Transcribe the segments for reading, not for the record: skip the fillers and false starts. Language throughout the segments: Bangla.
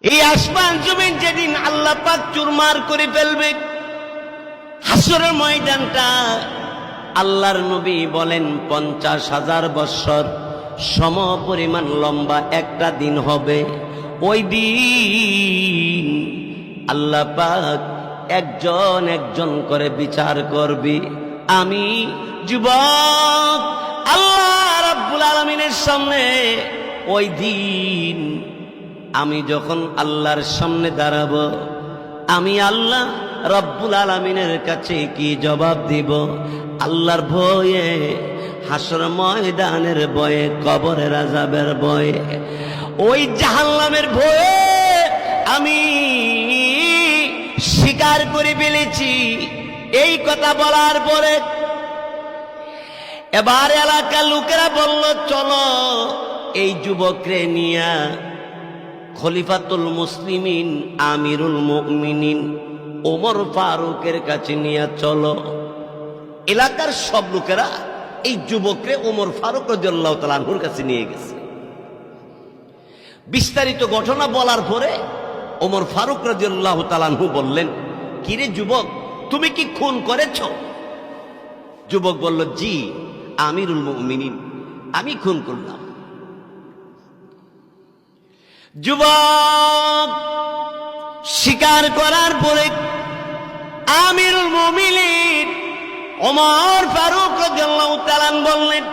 এই আসমান জমিন যেদিন আল্লাহ পাক চুরমার করে ফেলবে, হাসরের ময়দানটা আল্লাহর নবী বলেন 50,000 বৎসর সম পরিমাণ লম্বা একটা দিন হবে। ওই দিন আল্লাহ পাক একজন একজন করে বিচার করবে। আমি যুবক আল্লাহ রাব্বুল আলামিনের সামনে ওই দিন আমি যখন আল্লাহর সামনে দাঁড়াবো, আমি আল্লাহ রব্বুল আলামিনের কাছে কি জবাব দিব? আল্লাহর ভয়ে, হাসর ময়দানের ভয়ে, কবরের আযাবের ভয়ে, ওই জাহান্নামের ভয়ে আমি স্বীকার করে ফেলেছি। এই কথা বলার পরে এবার এলাকার লোকেরা বলল, চলো এই যুবকরে নিয়া খলিফাতুল মুসলিমিন আমিরুল মুমিনিন ওমর ফারুকের কাছে নিয়ে চলো। এলাকার সব লোকেরা এই যুবকরে ওমর ফারুক রাদিয়াল্লাহু তাআলা আনহুর কাছে নিয়ে গেছে। বিস্তারিত ঘটনা বলার পরে ওমর ফারুক রাদিয়াল্লাহু তাআলা আনহু বললেন, কিরে যুবক, তুমি কি খুন করেছ? যুবক বলল, জি আমিরুল মুমিনিন, আমি খুন করলাম। যুবক স্বীকার করার পরে আমিরুল মুমিনিন ওমর ফারুক রাদিয়াল্লাহু তাআলা বললেন,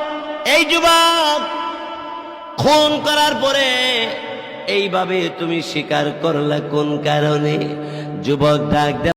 এই যুবক, খুন করার পরে এইভাবে তুমি স্বীকার করলে কোন কারণে? যুবক ডাক